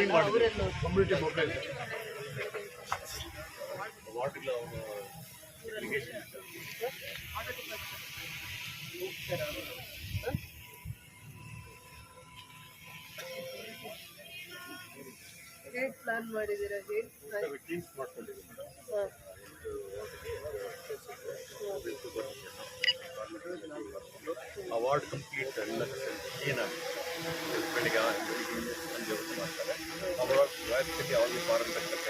ಇದ್ದಾರಲ್ಲ ಅವರೆಲ್ಲ community mobile ಹೇಗೆ ಪ್ಲಾನ್ ಮಾಡಿದ್ದೀರಾ ಹೇಗೆ ಟೀಮ್ಸ್ ಮಾಡ್ಕೊಂಡಿದ್ದೀವಿ ಅವಾರ್ಡ್ ಕಂಪ್ಲೀಟ್ ಎಲ್ಲ ಏನಾಗುತ್ತೆ ಬೆಳಿಗ್ಗೆ ಸಂಜೆ ಹೊತ್ತು ಮಾಡ್ತಾರೆ ಅವಾರ್ಡ್ ವ್ಯಾಪ್ತಿಗೆ ಅವ್ರಿಗೆ ಪಾರಂಪರಿಕ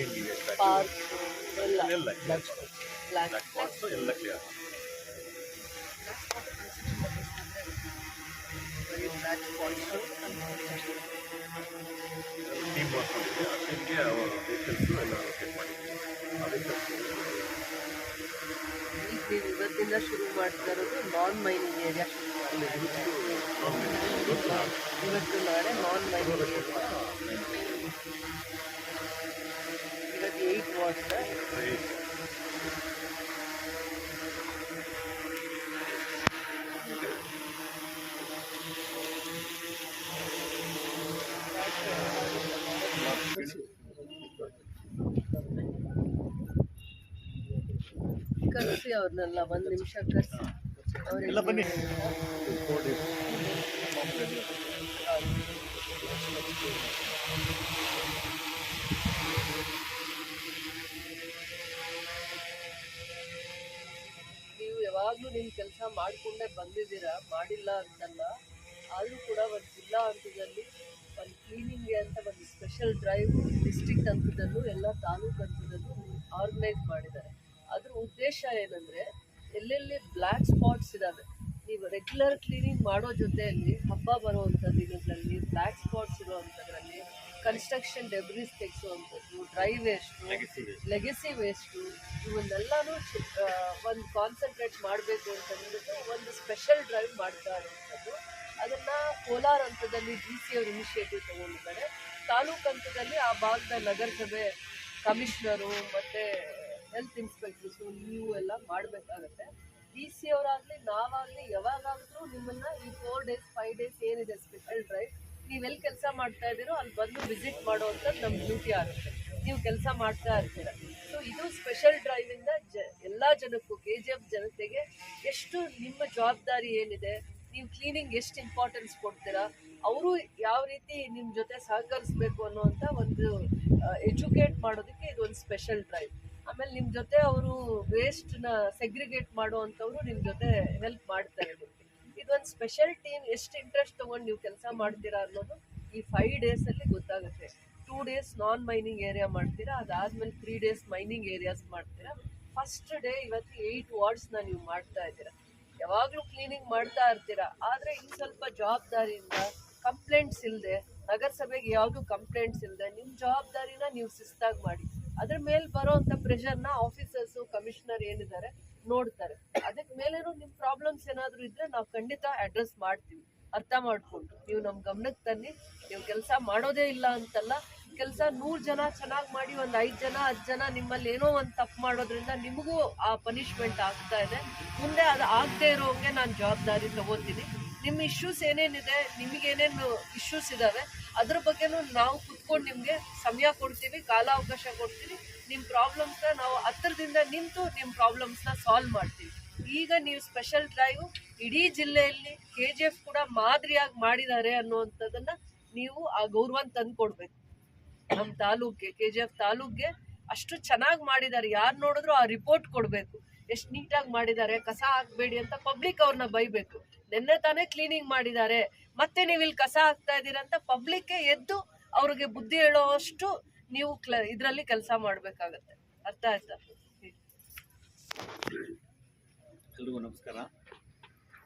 ಏನು ನೀವು ಪಾರ್ಕ್ ಎಲ್ಲ ಎಲ್ಲ ಬ್ಲ್ಯಾಕ್ ಸ್ಪಾಟ್ಸು ಎಲ್ಲ ಕ್ಲಿಯರ್ ಬ್ಲ್ಯಾಕ್ ಸ್ಪಾಟ್ಸು ಟೀಮ್ ಮಾಡ್ಕೊಂಡಿದ್ದೆ ಆ ಟೀಮ್ಗೆ ವೆಹಿಕಲ್ಸು ಎಲ್ಲ ಲೊಕೇಟ್ ಮಾಡಿದ್ವಿ ಆ ವೆಹಿಕಲ್ಸ್ ಈಗ ನೀವು ಇವತ್ತಿಂದ ಶುರು ಮಾಡ್ತಾ ಇರೋದು ನಾನ್ ಮೈನಿಂಗ್ ಏರಿಯಾ ಶುರು ಮಾಡಿದ್ದೀವಿ ಇವತ್ತು ನಾಳೆ ನಾನ್ ಮೈನಿಂಗ್ ಏರಿಯಾ ಇವತ್ತು 8 ವಾಟ್ಸ್ ಕರೆಸಿ ಅವ್ರನ್ನೆಲ್ಲ 1 ನಿಮಿಷ ಕರೆಸಿ ಎಲ್ಲ ಬನ್ನಿ ನೀವು ಯಾವಾಗಲೂ ನಿಮ್ಮ ಕೆಲಸ ಮಾಡಿಕೊಂಡೇ ಬಂದಿದ್ದೀರಾ, ಮಾಡಿಲ್ಲ ಅಂತಲ್ಲ. ಆದರೂ ಕೂಡ ಒಂದು ಜಿಲ್ಲಾ ಹಂತದಲ್ಲಿ ಒಂದು ಕ್ಲೀನಿಂಗ್ಗೆ ಅಂತ ಒಂದು ಸ್ಪೆಷಲ್ ಡ್ರೈವ್ ಡಿಸ್ಟ್ರಿಕ್ಟ್ ಹಂತದಲ್ಲೂ ಎಲ್ಲ ತಾಲೂಕು ಹಂತದಲ್ಲೂ ಆರ್ಗನೈಸ್ ಮಾಡಿದ್ದಾರೆ. ಅದ್ರ ಉದ್ದೇಶ ಏನಂದರೆ ಎಲ್ಲೆಲ್ಲಿ ಬ್ಲ್ಯಾಕ್ ಸ್ಪಾಟ್ಸ್ ಇದ್ದಾವೆ, ನೀವು ರೆಗ್ಯುಲರ್ ಕ್ಲೀನಿಂಗ್ ಮಾಡೋ ಜೊತೆಯಲ್ಲಿ ಹಬ್ಬ ಬರುವಂಥ ದಿನಗಳಲ್ಲಿ ಬ್ಲ್ಯಾಕ್ ಸ್ಪಾಟ್ಸ್ ಇರುವಂಥದ್ರಲ್ಲಿ ಕನ್ಸ್ಟ್ರಕ್ಷನ್ ಡೆಬ್ರೀಸ್ ತೆಗೆಸುವಂಥದ್ದು, ಡ್ರೈ ವೇಸ್ಟು, ಲೆಗೆಸಿ ವೇಸ್ಟು ಇವನ್ನೆಲ್ಲನೂ ಒಂದು ಕಾನ್ಸಂಟ್ರೇಟ್ ಮಾಡಬೇಕು ಅಂತಂದ್ಬಿಟ್ಟು ಒಂದು ಸ್ಪೆಷಲ್ ಡ್ರೈವ್ ಮಾಡ್ತಾ ಇರುವಂಥದ್ದು. ಅದನ್ನು ಕೋಲಾರ ಹಂತದಲ್ಲಿ DC ಅವರು ಇನಿಷಿಯೇಟಿವ್ ತೊಗೊಂಡಿದ್ದಾರೆ. ತಾಲೂಕು ಹಂತದಲ್ಲಿ ಆ ಭಾಗದ ನಗರಸಭೆ ಕಮಿಷನರು ಮತ್ತು ಹೆಲ್ತ್ ಇನ್ಸ್ಪೆಕ್ಟರ್ಸು ನೀವು ಎಲ್ಲ ಮಾಡಬೇಕಾಗತ್ತೆ. DC ಅವರಾಗಲಿ ನಾವಾಗಲಿ ಯಾವಾಗಾದರೂ ನಿಮ್ಮನ್ನು ಈ 4 days 5 days ಏನಿದೆ ಸ್ಪೆಷಲ್ ಡ್ರೈವ್ ನೀವೆಲ್ಲಿ ಕೆಲಸ ಮಾಡ್ತಾ ಇದ್ದೀರೋ ಅಲ್ಲಿ ಬಂದು ವಿಸಿಟ್ ಮಾಡೋವಂಥದ್ದು ನಮ್ಮ ಡ್ಯೂಟಿ ಆಗುತ್ತೆ. ನೀವು ಕೆಲಸ ಮಾಡ್ತಾ ಇರ್ತೀರ. ಸೊ ಇದು ಸ್ಪೆಷಲ್ ಡ್ರೈವಿಂದ ಎಲ್ಲ ಜನಕ್ಕೂ KGF ಜನತೆಗೆ ಎಷ್ಟು ನಿಮ್ಮ ಜವಾಬ್ದಾರಿ ಏನಿದೆ, ನೀವು ಕ್ಲೀನಿಂಗ್ ಎಷ್ಟು ಇಂಪಾರ್ಟೆನ್ಸ್ ಕೊಡ್ತೀರಾ, ಅವರು ಯಾವ ರೀತಿ ನಿಮ್ಮ ಜೊತೆ ಸಹಕರಿಸಬೇಕು ಅನ್ನೋವಂಥ ಒಂದು ಎಜುಕೇಟ್ ಮಾಡೋದಕ್ಕೆ ಇದೊಂದು ಸ್ಪೆಷಲ್ ಡ್ರೈವ್. ಆಮೇಲೆ ನಿಮ್ಮ ಜೊತೆ ಅವರು ವೇಸ್ಟ್ನ ಸೆಗ್ರಿಗೇಟ್ ಮಾಡುವಂಥವ್ರು ನಿಮ್ಮ ಜೊತೆ ಹೆಲ್ಪ್ ಮಾಡ್ತಾರೆ. ಇದೊಂದು ಸ್ಪೆಷಲ್ ಟೀಮ್ ಎಷ್ಟು ಇಂಟ್ರೆಸ್ಟ್ ತೊಗೊಂಡು ನೀವು ಕೆಲಸ ಮಾಡ್ತೀರಾ ಅನ್ನೋದು ಈ 5 daysಲ್ಲಿ ಗೊತ್ತಾಗುತ್ತೆ. 2 days ನಾನ್ ಮೈನಿಂಗ್ ಏರಿಯಾ ಮಾಡ್ತೀರಾ, ಅದಾದಮೇಲೆ 3 days ಮೈನಿಂಗ್ ಏರಿಯಾಸ್ ಮಾಡ್ತೀರಾ. ಫಸ್ಟ್ ಡೇ ಇವತ್ತು 8 ವಾರ್ಡ್ಸ್ನ ನೀವು ಮಾಡ್ತಾ ಇದ್ದೀರಾ. ಯಾವಾಗಲೂ ಕ್ಲೀನಿಂಗ್ ಮಾಡ್ತಾ ಇರ್ತೀರಾ, ಆದರೆ ಇನ್ನು ಸ್ವಲ್ಪ ಜವಾಬ್ದಾರಿಯಿಂದ ಕಂಪ್ಲೇಂಟ್ಸ್ ಇಲ್ಲದೆ, ನಗರಸಭೆಗೆ ಯಾವುದು ಕಂಪ್ಲೇಂಟ್ಸ್ ಇಲ್ಲದೆ ನಿಮ್ಮ ಜವಾಬ್ದಾರಿನ ನೀವು ಶಿಸ್ತಾಗಿ ಮಾಡಿ. ಅದ್ರ ಮೇಲೆ ಬರೋವಂಥ ಪ್ರೆಷರ್ನ ಆಫೀಸರ್ಸು ಕಮಿಷನರ್ ಏನಿದ್ದಾರೆ ನೋಡ್ತಾರೆ. ಅದಕ್ಕೆ ಮೇಲೇನೂ ನಿಮ್ಮ ಪ್ರಾಬ್ಲಮ್ಸ್ ಏನಾದರೂ ಇದ್ದರೆ ನಾವು ಖಂಡಿತ ಅಡ್ರೆಸ್ ಮಾಡ್ತೀವಿ. ಅರ್ಥ ಮಾಡಿಕೊಂಡು ನೀವು ನಮ್ಮ ಗಮನಕ್ಕೆ ತನ್ನಿ. ನೀವು ಕೆಲಸ ಮಾಡೋದೇ ಇಲ್ಲ ಅಂತಲ್ಲ, ಕೆಲಸ 100 ಜನ ಚೆನ್ನಾಗಿ ಮಾಡಿ ಒಂದು 5 ಜನ 10 ಜನ ನಿಮ್ಮಲ್ಲಿ ಏನೋ ಒಂದು ತಪ್ಪು ಮಾಡೋದ್ರಿಂದ ನಿಮಗೂ ಆ ಪನಿಷ್ಮೆಂಟ್ ಆಗ್ತಾ ಇದೆ. ಮುಂದೆ ಅದು ಆಗದೆ ಇರೋಂಗೆ ನಾನು ಜವಾಬ್ದಾರಿ ತಗೋತೀನಿ. ನಿಮ್ಮ ಇಶ್ಯೂಸ್ ಏನೇನಿದೆ, ನಿಮಗೇನೇನು ಇಶ್ಯೂಸ್ ಇದ್ದಾವೆ ಅದ್ರ ಬಗ್ಗೆನೂ ನಾವು ಕುತ್ಕೊಂಡು ನಿಮಗೆ ಸಮಯ ಕೊಡ್ತೀವಿ, ಕಾಲಾವಕಾಶ ಕೊಡ್ತೀವಿ. ನಿಮ್ಮ ಪ್ರಾಬ್ಲಮ್ಸ್ನ ನಾವು ಹತ್ತಿರದಿಂದ ನಿಂತು ನಿಮ್ಮ ಪ್ರಾಬ್ಲಮ್ಸ್ನ ಸಾಲ್ವ್ ಮಾಡ್ತೀವಿ. ಈಗ ನೀವು ಸ್ಪೆಷಲ್ ಡ್ರೈವ್ ಇಡೀ ಜಿಲ್ಲೆಯಲ್ಲಿ KGF ಕೂಡ ಮಾದರಿಯಾಗಿ ಮಾಡಿದ್ದಾರೆ ಅನ್ನುವಂಥದ್ದನ್ನು ನೀವು ಆ ಗೌರವ ತಂದು ಕೊಡಬೇಕು. ನಮ್ಮ ತಾಲೂಕಿಗೆ, KGF ತಾಲೂಕಿಗೆ ಅಷ್ಟು ಚೆನ್ನಾಗಿ ಮಾಡಿದ್ದಾರೆ. ಯಾರು ನೋಡಿದ್ರು ಆ ರಿಪೋರ್ಟ್ ಕೊಡಬೇಕು, ಎಷ್ಟು ನೀಟಾಗಿ ಮಾಡಿದ್ದಾರೆ, ಕಸ ಹಾಕಬೇಡಿ ಅಂತ ಪಬ್ಲಿಕ್ ಅವ್ರನ್ನ ಬೈಬೇಕು. ನಿನ್ನೆ ತಾನೇ ಕ್ಲೀನಿಂಗ್ ಮಾಡಿದ್ದಾರೆ, ಮತ್ತೆ ನೀವು ಇಲ್ಲಿ ಕಸ ಹಾಕ್ತಾ ಇದ್ದೀರಂತ ಪಬ್ಲಿಕ್ಗೆ ಎದ್ದು ಅವ್ರಿಗೆ ಬುದ್ಧಿ ಹೇಳೋವಷ್ಟು ನೀವು ಇದರಲ್ಲಿ ಕೆಲಸ ಮಾಡಬೇಕಾಗತ್ತೆ. ಅರ್ಥ ಆಯ್ತಾ? ಎಲ್ರಿಗೂ ನಮಸ್ಕಾರ.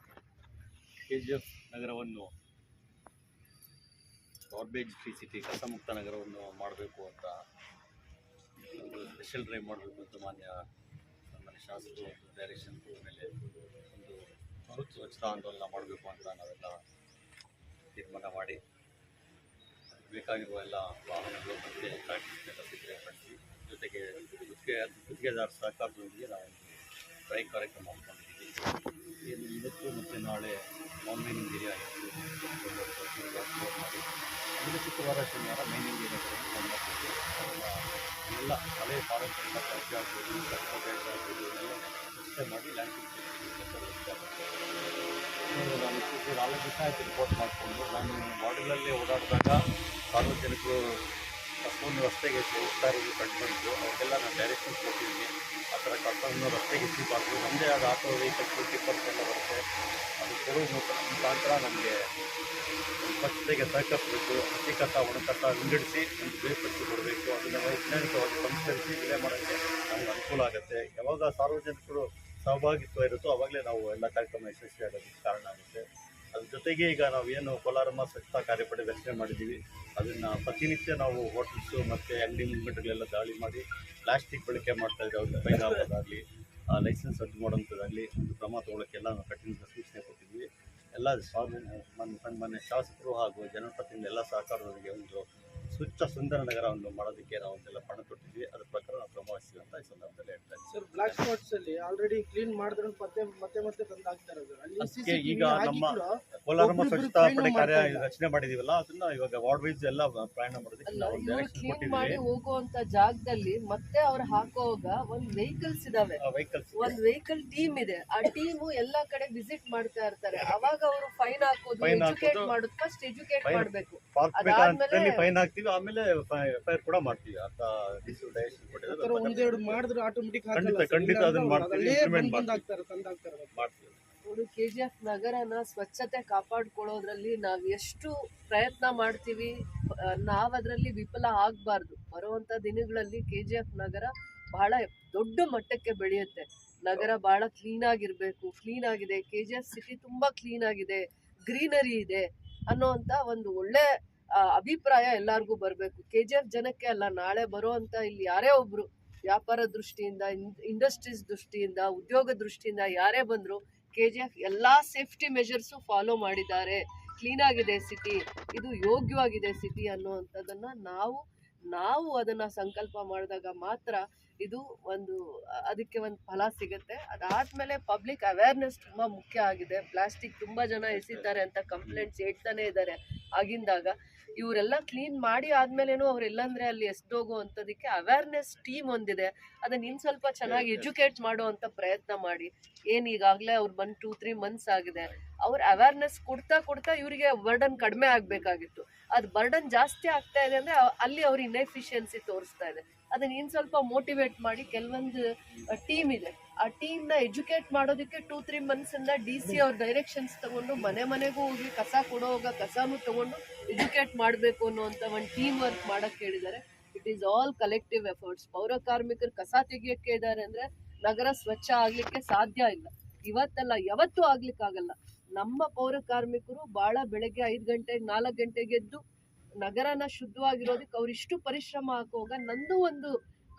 KGF ನಗರವನ್ನು ಗಾರ್ಬೇಜ್ ಫ್ರೀ ಸಿಟಿ, ಕಸ ಮುಕ್ತ ನಗರವನ್ನು ಮಾಡಬೇಕು ಅಂತ ಒಂದು ಸ್ಪೆಷಲ್ ಡ್ರೈವ್ ಮಾಡಬೇಕು ಅಂತ ಮಾನ್ಯ ಶಾಸಕರು ಡೈರೆಕ್ಷನ್ ಮೇಲೆ ಒಂದು ಸ್ವಚ್ಛತಾ ಆಂದೋಲನ ಮಾಡಬೇಕು ಅಂತ ನಾವೆಲ್ಲ ತೀರ್ಮಾನ ಮಾಡಿ ಬೇಕಾಗಿರುವ ಎಲ್ಲ ವಾಹನಗಳು ಮತ್ತು ಟ್ರಾಕ್ಟರ್ಸ್ನೆಲ್ಲ ಸಿದ್ಧಪಡಿಸಿ, ಜೊತೆಗೆ ಗುತ್ತಿಗೆದಾರ ಸಹಕಾರದೊಂದಿಗೆ ನಾವು ಡ್ರೈವ್ ಕಾರ್ಯಕ್ರಮ ಮಾಡ್ಕೊಂಡಿದ್ದೀವಿ. ಏನು ಇವತ್ತು ಮತ್ತು ನಾಳೆ ಮೈನಿಂಗ್ ಏರಿಯಾ ಇತ್ತು ಮಾಡಿ ಆಮೇಲೆ ಶುಕ್ರವಾರ ಶನಿವಾರ ಮೈನಿಂಗ್ ಏರಿಯಾಗಳನ್ನು ಗಮನಿಸಿದ್ದು ಎಲ್ಲ ಹಳೆಯ ಪಾರಂಪರಿಕ ತ್ಯಾಜ್ಯ ಆಗ್ಬೋದು ಕಚ್ಚಾ ತ್ಯಾಜ್ಯ ಆಗ್ಬೋದು ಎಲ್ಲ ವ್ಯವಸ್ಥೆ ಮಾಡಿ ಲ್ಯಾಂಡ್ ವ್ಯವಸ್ಥೆ ಆಗುತ್ತೆ. ನಾನು ಇಷ್ಟು 4 ದಿವಸ ಆಯಿತು ರಿಪೋರ್ಟ್ ಮಾಡಿಕೊಂಡು ನಾನು ವಾರ್ಡ್ಗಳಲ್ಲೇ ಓಡಾಡಿದಾಗ ಸಾರ್ವಜನಿಕರು ಕಸವನ್ನು ರಸ್ತೆಗೆ ಹೋಗ್ತಾ ಇರೋದು ಕಂಡುಬಂತು. ಅವ್ರಿಗೆಲ್ಲ ನಾನು ಡೈರೆಕ್ಷನ್ಸ್ ಕೊಟ್ಟಿದ್ದೀನಿ, ಆ ಥರ ಕಸವನ್ನು ರಸ್ತೆಗೆ ಎಸಿಬಾರ್ದು, ನಮ್ಮದೇ ಆದ ಆಟೋ ವೆಹಿಕಲ್ಸು ಟಿಪ್ಪರ್ಸ್ ಎಲ್ಲ ಬರುತ್ತೆ, ಅದು ಕೊಡೋ ಮುಖಾಂತರ ನಮಗೆ ಸ್ವಚ್ಛತೆಗೆ ಸಹಕರಿಸಬೇಕು. ಹಸಿ ಕಸ ಒಣ ಕಸ ವಿಂಗಡಿಸಿ ಒಂದು ಬೇರ್ಪಡಿಸಿ ಕೊಡಬೇಕು. ಅದನ್ನು ವೈಜ್ಞಾನಿಕವಾಗಿ ಸಂಸ್ಕರಿಸಿ ವಿಲೆ ಮಾಡೋಕ್ಕೆ ನಮ್ಗೆ ಅನುಕೂಲ ಆಗುತ್ತೆ. ಯಾವಾಗ ಸಾರ್ವಜನಿಕರು ಸಹಭಾಗಿತ್ವ ಇರುತ್ತೋ ಆವಾಗಲೇ ನಾವು ಎಲ್ಲ ಕಾರ್ಯಕ್ರಮ ಯಶಸ್ವಿ ಆಗೋದಕ್ಕೆ ಕಾರಣ ಆಗುತ್ತೆ. ಅದ್ರ ಜೊತೆಗೆ ಈಗ ನಾವೇನು ಕೋಲಾರಮ್ಮ ಸ್ವಚ್ಛತಾ ಕಾರ್ಯಪಡೆ ರಚನೆ ಮಾಡಿದ್ದೀವಿ, ಅದನ್ನು ಪ್ರತಿನಿತ್ಯ ನಾವು ಹೋಟೆಲ್ಸು ಮತ್ತು ಅಂಗಡಿ ಮುಂಗಟ್ಟುಗಳೆಲ್ಲ ದಾಳಿ ಮಾಡಿ ಪ್ಲಾಸ್ಟಿಕ್ ಬಳಕೆ ಮಾಡ್ತಾಯಿದ್ದೆ, ಅವ್ರಿಗೆ ಫೈನ್ ಆಗೋದಾಗಲಿ ಲೈಸೆನ್ಸ್ ರದ್ದು ಮಾಡೋಂಥದ್ದಾಗಲಿ ಒಂದು ಕ್ರಮ ತೊಗೊಳಕ್ಕೆಲ್ಲ ನಾವು ಕಠಿಣ ಸೂಚನೆ ಕೊಟ್ಟಿದ್ವಿ. ಎಲ್ಲ ಸನ್ಮಾನ್ಯ ಶಾಸಕರು ಹಾಗೂ ಜನಪ್ರತಿನಿಧಿಗಳ ಎಲ್ಲ ಸಹಕಾರದೊಂದಿಗೆ ಒಂದು ಸ್ವಚ್ಛ ಸುಂದರ ನಗರವನ್ನು ಮಾಡೋದಕ್ಕೆ ನಾವು ಎಲ್ಲ ಪಣ ತೊಟ್ಟಿದ್ವಿ. ಅದ್ರ ಪ್ರಕಾರ ನಾವು ಕ್ರಮ ವಹಿಸ್ತೀವಿ ಅಂತ ಈ ಸಂದರ್ಭದಲ್ಲಿ ಹೇಳ್ತಾ ಇದ್ದೀವಿ. ಸರ್, ಬ್ಲಾಕ್ ಸ್ಪಾಟ್ಸ್ ಅಲ್ಲಿ ಆಲ್ರೆಡಿ ಕ್ಲೀನ್ ಮಾಡಿದ್ರೆ ಮತ್ತೆ ತಂದು ಹಾಕ್ತಾರೆ. ಅದಕ್ಕೆ ಈಗ ನಮ್ಮ ಕೋಲಾರಮ್ಮ ಸ್ವಚ್ಛತಾ ಪಡೆ ಕಾರ್ಯ ರಚನೆ ಮಾಡಿದೀವಲ್ಲ, ಅದನ್ನ ಇವಾಗ ವಾರ್ಡ್ ವೈಸ್ ಎಲ್ಲ ಪ್ರಯಾಣ ಮಾಡೋದಕ್ಕೆ ಅಲ್ಲ, ನಾವು ಇವ್ರು ಡೈರೆಕ್ಷನ್ ಕ್ಲೀನ್ ಕೊಟ್ಟಿದ್ದೀವಿ. ಮಾಡಿ ಹೋಗುವಂತ ಜಾಗದಲ್ಲಿ ಮತ್ತೆ ಅವ್ರು ಹಾಕೋವಾಗ ಒಂದ್ ವೆಹಿಕಲ್ಸ್ ಇದಾವೆ, ವೆಹಿಕಲ್ಸ್ ಒಂದ್ ವೆಹಿಕಲ್ ಟೀಮ್ ಇದೆ. ಆ ಟೀಮು ಎಲ್ಲಾ ಕಡೆ ವಿಸಿಟ್ ಮಾಡ್ತಾ ಇರ್ತಾರೆ. ಅವಾಗ ಅವರು ಫೈನ್ ಹಾಕೋದು, ಎಜುಕೇಟ್ ಮಾಡೋದು, ಫಸ್ಟ್ ಎಜುಕೇಟ್ ಮಾಡ್ಬೇಕು. ಪಾರ್ಕ್ ಫೈನ್ ಹಾಕ್ತೀವಿ, ಆಮೇಲೆ ಎಫ್ಐಆರ್ ಕೂಡ ಮಾಡ್ತೀವಿ ಅಂತ ಡೈರೆಕ್ಷನ್ ಕೊಟ್ಟಿದ್ದಾರೆ. ಒಂದೆರಡು ಮಾಡಿದ್ರೆ ಆಟೋಮೆಟಿಕ್ ಖಂಡಿತ ಅದನ್ನ ಮಾಡ್ತೀವಿ, ಇಂಪ್ಲಿಮೆಂಟ್ ಮಾಡ್ತೀವಿ. KGF ನಗರನ ಸ್ವಚ್ಛತೆ ಕಾಪಾಡ್ಕೊಳ್ಳೋದ್ರಲ್ಲಿ ನಾವ್ ಎಷ್ಟು ಪ್ರಯತ್ನ ಮಾಡ್ತೀವಿ, ನಾವ್ ಅದ್ರಲ್ಲಿ ವಿಫಲ ಆಗ್ಬಾರ್ದು. ಬರುವಂತ ದಿನಗಳಲ್ಲಿ KGF ನಗರ ಬಹಳ ದೊಡ್ಡ ಮಟ್ಟಕ್ಕೆ ಬೆಳೆಯುತ್ತೆ. ನಗರ ಬಹಳ ಕ್ಲೀನ್ ಆಗಿರ್ಬೇಕು, ಕ್ಲೀನ್ ಆಗಿದೆ, KGF ಸಿಟಿ ತುಂಬಾ ಕ್ಲೀನ್ ಆಗಿದೆ, ಗ್ರೀನರಿ ಇದೆ ಅನ್ನೋಂತ ಒಂದು ಒಳ್ಳೆ ಅಭಿಪ್ರಾಯ ಎಲ್ಲಾರ್ಗೂ ಬರ್ಬೇಕು. KGF ಜನಕ್ಕೆ ಅಲ್ಲ, ನಾಳೆ ಬರುವಂತ ಇಲ್ಲಿ ಯಾರೇ ಒಬ್ರು ವ್ಯಾಪಾರ ದೃಷ್ಟಿಯಿಂದ, ಇಂಡಸ್ಟ್ರೀಸ್ ದೃಷ್ಟಿಯಿಂದ, ಉದ್ಯೋಗ ದೃಷ್ಟಿಯಿಂದ ಯಾರೇ ಬಂದ್ರು KGF ಎಲ್ಲಾ ಸೇಫ್ಟಿ ಮೆಜರ್ಸು ಫಾಲೋ ಮಾಡಿದ್ದಾರೆ. ಕ್ಲೀನ್ ಆಗಿದೆ ಸಿಟಿ, ಇದು ಯೋಗ್ಯವಾಗಿದೆ ಸಿಟಿ ಅನ್ನುವಂಥದ್ದನ್ನ ನಾವು ಅದನ್ನ ಸಂಕಲ್ಪ ಮಾಡಿದಾಗ ಮಾತ್ರ ಇದು ಅದಕ್ಕೆ ಒಂದು ಫಲ ಸಿಗುತ್ತೆ. ಅದಾದ್ಮೇಲೆ ಪಬ್ಲಿಕ್ ಅವೇರ್ನೆಸ್ ತುಂಬಾ ಮುಖ್ಯ ಆಗಿದೆ. ಪ್ಲಾಸ್ಟಿಕ್ ತುಂಬಾ ಜನ ಎಸಿತಾರೆ ಅಂತ ಕಂಪ್ಲೇಂಟ್ಸ್ ಹೇಳ್ತಾನೆ ಇದ್ದಾರೆ. ಆಗಿಂದಾಗ ಇವರೆಲ್ಲ ಕ್ಲೀನ್ ಮಾಡಿ ಆದ್ಮೇಲೇನು ಅವ್ರೆಲ್ಲಂದ್ರೆ ಅಲ್ಲಿ ಎಸ್ದೋಗೋ ಅಂಥದಕ್ಕೆ ಅವೇರ್ನೆಸ್ ಟೀಮ್ ಒಂದಿದೆ, ಅದನ್ನ ಇನ್ ಸ್ವಲ್ಪ ಚೆನ್ನಾಗಿ ಎಜುಕೇಟ್ ಮಾಡೋ ಅಂತ ಪ್ರಯತ್ನ ಮಾಡಿ. ಏನ್ ಈಗಾಗಲೇ ಅವ್ರು ಬಂದು 2-3 ಮಂತ್ಸ್ ಆಗಿದೆ, ಅವ್ರ ಅವೇರ್ನೆಸ್ ಕೊಡ್ತಾ ಇವರಿಗೆ ಬರ್ಡನ್ ಕಡಿಮೆ ಆಗ್ಬೇಕಾಗಿತ್ತು. ಅದು ಬರ್ಡನ್ ಜಾಸ್ತಿ ಆಗ್ತಾ ಇದೆ ಅಂದ್ರೆ ಅಲ್ಲಿ ಅವ್ರ ಇನ್ಎಫಿಷಿಯನ್ಸಿ ತೋರಿಸ್ತಾ ಇದೆ. ಅದನ್ನ ಇನ್ ಸ್ವಲ್ಪ ಮೋಟಿವೇಟ್ ಮಾಡಿ, ಕೆಲವೊಂದು ಟೀಮ್ ಇದೆ, ಆ ಟೀಮ್ನ ಎಜುಕೇಟ್ ಮಾಡೋದಕ್ಕೆ 2-3 ಮಂತ್ಸ್ ಇಂದ DC ಅವ್ರ ಡೈರೆಕ್ಷನ್ಸ್ ತಗೊಂಡು ಮನೆಗೂ ಹೋಗಿ ಕಸ ಕೊಡೋವಾಗ ಕಸಾನು ತಗೊಂಡು ಎಜುಕೇಟ್ ಮಾಡಬೇಕು ಅನ್ನೋಂಥ ಒಂದು ಟೀಮ್ ವರ್ಕ್ ಮಾಡಕ್ ಹೇಳಿದ್ದಾರೆ. It is all collective efforts. ಪೌರ ಕಾರ್ಮಿಕರು ಕಸ ತೆಗಿಯಕ್ಕೆ ಇದ್ದಾರೆ ಅಂದ್ರೆ ನಗರ ಸ್ವಚ್ಛ ಆಗ್ಲಿಕ್ಕೆ ಸಾಧ್ಯ ಇಲ್ಲ. ಇವತ್ತಲ್ಲ, ಯಾವತ್ತೂ ಆಗ್ಲಿಕ್ಕಾಗಲ್ಲ. ನಮ್ಮ ಪೌರ ಕಾರ್ಮಿಕರು ಬಹಳ ಬೆಳಗ್ಗೆ 5 ಗಂಟೆಗೆ 4 ಗಂಟೆಗೆ ಎದ್ದು ನಗರನ ಶುದ್ಧವಾಗಿರೋದಕ್ಕೆ ಅವ್ರಿಷ್ಟು ಪರಿಶ್ರಮ ಹಾಕುವಾಗ ನಂದು ಒಂದು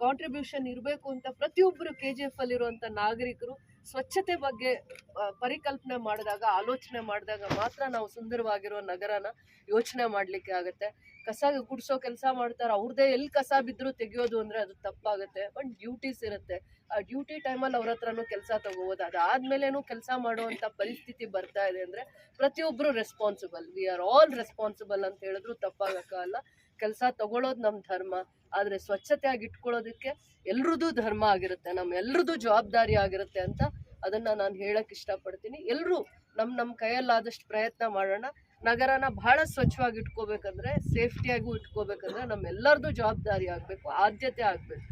ಕಾಂಟ್ರಿಬ್ಯೂಷನ್ ಇರಬೇಕು ಅಂತ ಪ್ರತಿಯೊಬ್ಬರು KGF ಅಲ್ಲಿರುವಂಥ ನಾಗರಿಕರು ಸ್ವಚ್ಛತೆ ಬಗ್ಗೆ ಪರಿಕಲ್ಪನೆ ಮಾಡಿದಾಗ, ಆಲೋಚನೆ ಮಾಡಿದಾಗ ಮಾತ್ರ ನಾವು ಸುಂದರವಾಗಿರೋ ನಗರನ ಯೋಚನೆ ಮಾಡಲಿಕ್ಕೆ ಆಗುತ್ತೆ. ಕಸ ಗುಡಿಸೋ ಕೆಲಸ ಮಾಡ್ತಾರೆ, ಅವ್ರದ್ದೇ ಎಲ್ಲಿ ಕಸ ಬಿದ್ದರೂ ತೆಗಿಯೋದು ಅಂದರೆ ಅದು ತಪ್ಪಾಗುತ್ತೆ. ಬಟ್ ಡ್ಯೂಟೀಸ್ ಇರುತ್ತೆ, ಆ ಡ್ಯೂಟಿ ಟೈಮಲ್ಲಿ ಅವ್ರ ಹತ್ರನೂ ಕೆಲಸ ತಗೋಬೋದು. ಅದಾದ್ಮೇಲೇನೂ ಕೆಲಸ ಮಾಡುವಂಥ ಪರಿಸ್ಥಿತಿ ಬರ್ತಾ ಇದೆ ಅಂದರೆ ಪ್ರತಿಯೊಬ್ಬರು responsible. We are all responsible ಅಂತ ಹೇಳಿದ್ರು ತಪ್ಪಾಗಕ್ಕಲ್ಲ. ಕೆಲಸ ತಗೊಳ್ಳೋದು ನಮ್ಮ ಧರ್ಮ, ಆದರೆ ಸ್ವಚ್ಛತೆಯಾಗಿ ಇಟ್ಕೊಳ್ಳೋದಕ್ಕೆ ಎಲ್ರದ್ದು ಧರ್ಮ ಆಗಿರುತ್ತೆ, ನಮ್ಮೆಲ್ರದ್ದು ಜವಾಬ್ದಾರಿ ಆಗಿರುತ್ತೆ ಅಂತ ಅದನ್ನ ನಾನು ಹೇಳಕ್ ಇಷ್ಟಪಡ್ತೀನಿ. ಎಲ್ಲರೂ ನಮ್ಮ ಕೈಯಲ್ಲಾದಷ್ಟು ಪ್ರಯತ್ನ ಮಾಡೋಣ. ನಗರನ ಬಹಳ ಸ್ವಚ್ಛವಾಗಿ ಇಟ್ಕೋಬೇಕಂದ್ರೆ, ಸೇಫ್ಟಿಯಾಗೂ ಇಟ್ಕೋಬೇಕಂದ್ರೆ ನಮ್ಮೆಲ್ಲರದ್ದು ಜವಾಬ್ದಾರಿ ಆಗಬೇಕು, ಆದ್ಯತೆ ಆಗಬೇಕು.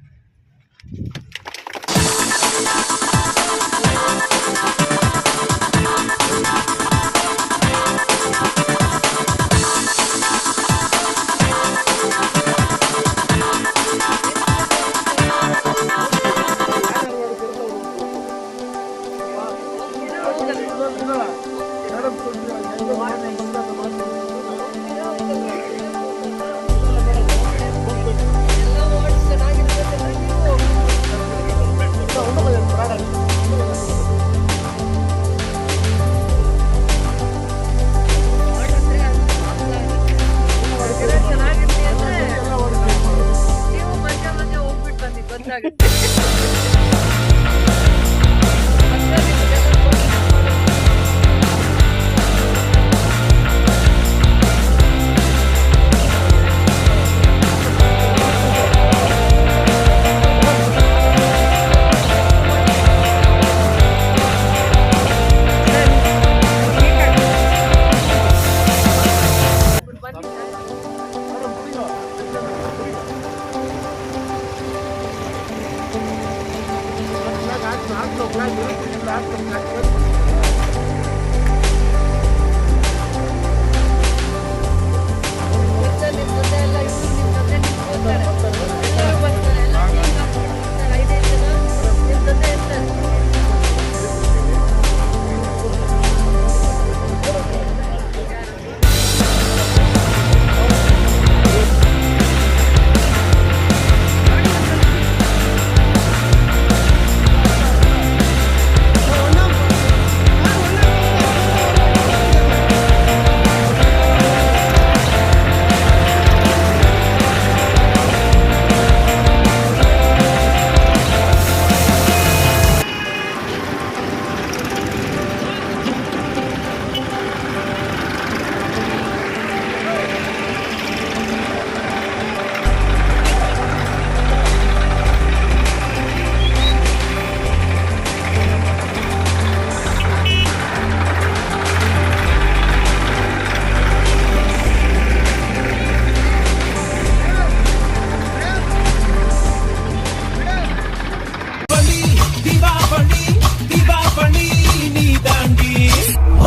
ಬಂದಾಗುತ್ತೆ.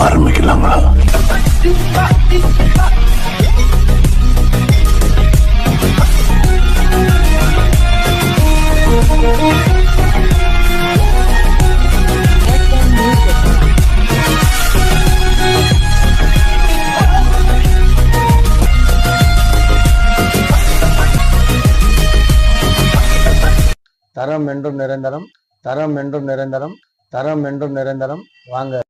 ஆரம்பிக்கலாங்களா? தரம் என்றும் நிரந்தரம், தரம் என்றும் நிரந்தரம், தரம் என்றும் நிரந்தரம். வாங்க.